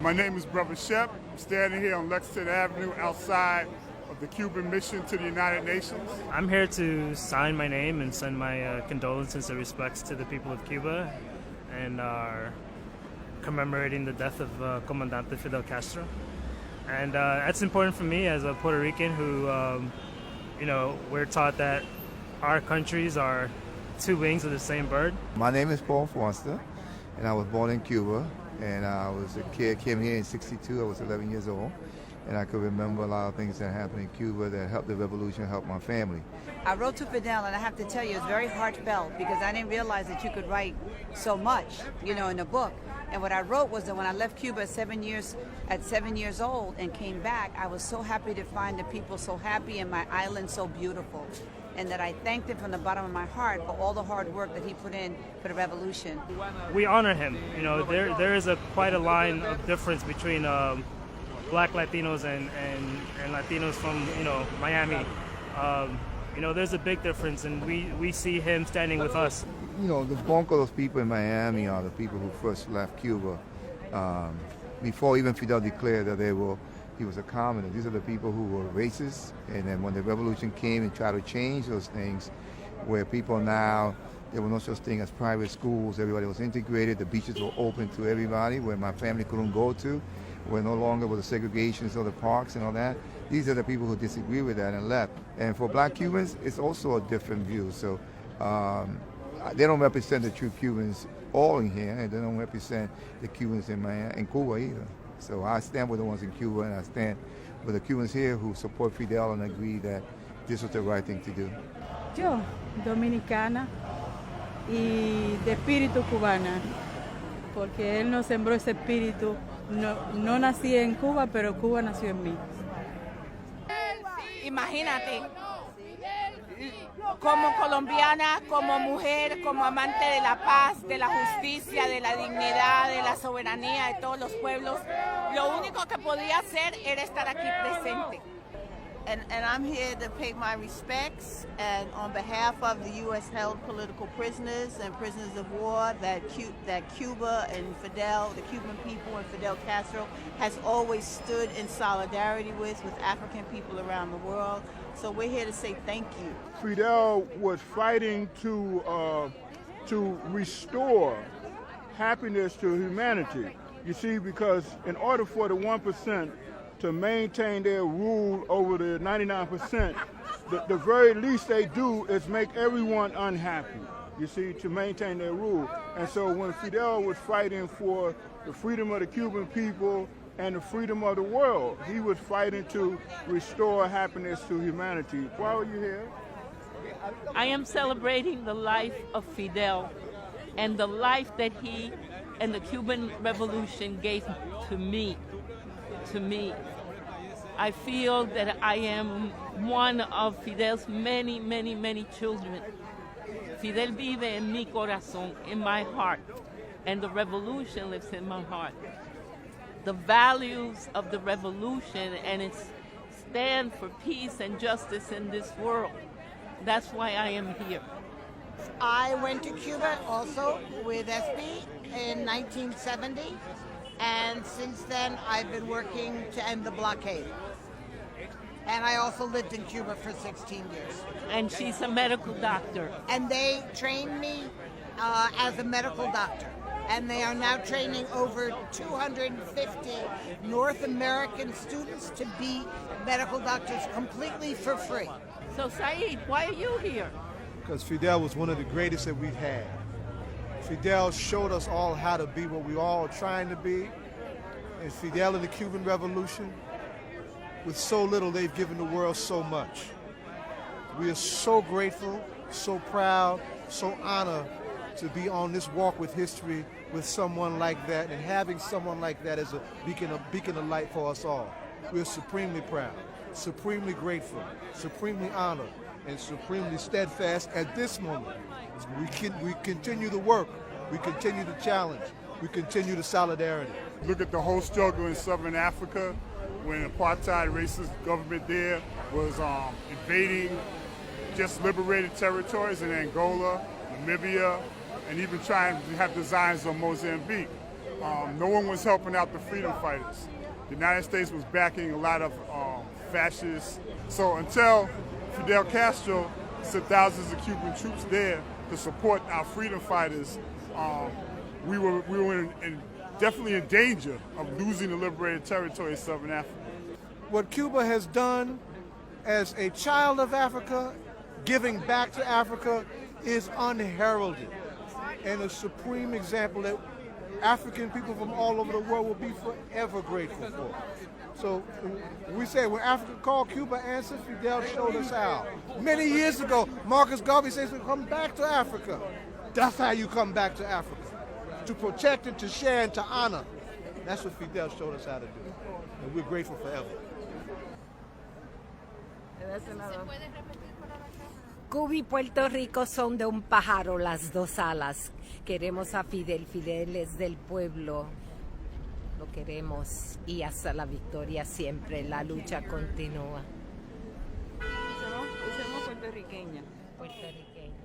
My name is Brother Shep. I'm standing here on Lexington Avenue outside of the Cuban mission to the United Nations. I'm here to sign my name and send my condolences and respects to the people of Cuba and are commemorating the death of Comandante Fidel Castro. And that's important for me as a Puerto Rican who, we're taught that our countries are two wings of the same bird. My name is Paul Foster, and I was born in Cuba. And I was a kid, came here in '62, I was 11 years old. And I could remember a lot of things that happened in Cuba that helped the revolution, helped my family. I wrote to Fidel, and I have to tell you, it's very heartfelt because I didn't realize that you could write so much, in a book. And what I wrote was that when I left Cuba at 7 years old and came back, I was so happy to find the people so happy and my island so beautiful. And that I thanked him from the bottom of my heart for all the hard work that he put in for the revolution. We honor him. There is quite a line of difference between black Latinos and Latinos from Miami. There's a big difference, and we see him standing with us. The bulk of those people in Miami are the people who first left Cuba before even Fidel declared that he was a communist. These are the people who were racist, and then when the revolution came and tried to change those things, where people now, there was no such thing as private schools, everybody was integrated, the beaches were open to everybody, where my family couldn't go to, where no longer was the segregations of the parks and all that. These are the people who disagree with that and left. And for black Cubans, it's also a different view. So they don't represent the true Cubans all in here, and they don't represent the Cubans in Cuba either. So I stand with the ones in Cuba, and I stand with the Cubans here who support Fidel and agree that this was the right thing to do. Yo, dominicana y de espíritu cubana, porque él nos sembró ese espíritu. No nací en Cuba, pero Cuba nació en mí. Imagínate, como colombiana, como mujer, como amante de la paz, de la justicia, de la dignidad, de la soberanía de todos los pueblos, lo único que podía hacer era estar aquí presente. And I'm here to pay my respects, and on behalf of the U.S. held political prisoners and prisoners of war that Cuba and Fidel, the Cuban people and Fidel Castro has always stood in solidarity with African people around the world. So we're here to say thank you. Fidel was fighting to restore happiness to humanity. You see, because in order for the 1% to maintain their rule over the 99%, the very least they do is make everyone unhappy, you see, to maintain their rule. And so when Fidel was fighting for the freedom of the Cuban people and the freedom of the world, he was fighting to restore happiness to humanity. Why are you here? I am celebrating the life of Fidel and the life that he and the Cuban Revolution gave to me. I feel that I am one of Fidel's many, many, many children. Fidel vive en mi corazón, in my heart, and the revolution lives in my heart. The values of the revolution and its stand for peace and justice in this world. That's why I am here. I went to Cuba also with SB in 1970. And since then, I've been working to end the blockade. And I also lived in Cuba for 16 years. And she's a medical doctor. And they trained me as a medical doctor. And they are now training over 250 North American students to be medical doctors completely for free. So, Saeed, why are you here? Because Fidel was one of the greatest that we've had. Fidel showed us all how to be what we all are trying to be. And Fidel and the Cuban Revolution, with so little, they've given the world so much. We are so grateful, so proud, so honored to be on this walk with history with someone like that, and having someone like that as a beacon of light for us all. We are supremely proud, supremely grateful, supremely honored, and supremely steadfast at this moment. We continue the work, we continue the challenge, we continue the solidarity. Look at the whole struggle in Southern Africa when apartheid racist government there was invading just liberated territories in Angola, Namibia, and even trying to have designs on Mozambique. no one was helping out the freedom fighters. The United States was backing a lot of fascists. So until Fidel Castro sent thousands of Cuban troops there to support our freedom fighters, we were definitely in danger of losing the liberated territory of Southern Africa. What Cuba has done as a child of Africa, giving back to Africa, is unheralded and a supreme example that African people from all over the world will be forever grateful for. So we say when Africa called, Cuba answered. Fidel showed us how. Many years ago, Marcus Garvey says, come back to Africa. That's how you come back to Africa. To protect and to share and to honor. That's what Fidel showed us how to do. And we're grateful forever. Cuba y Puerto Rico son de un pájaro las dos alas. Queremos a Fidel, Fidel es del pueblo. Lo queremos y hasta la victoria siempre, la lucha continúa. Somos puertorriqueñas. Puertorriqueñas.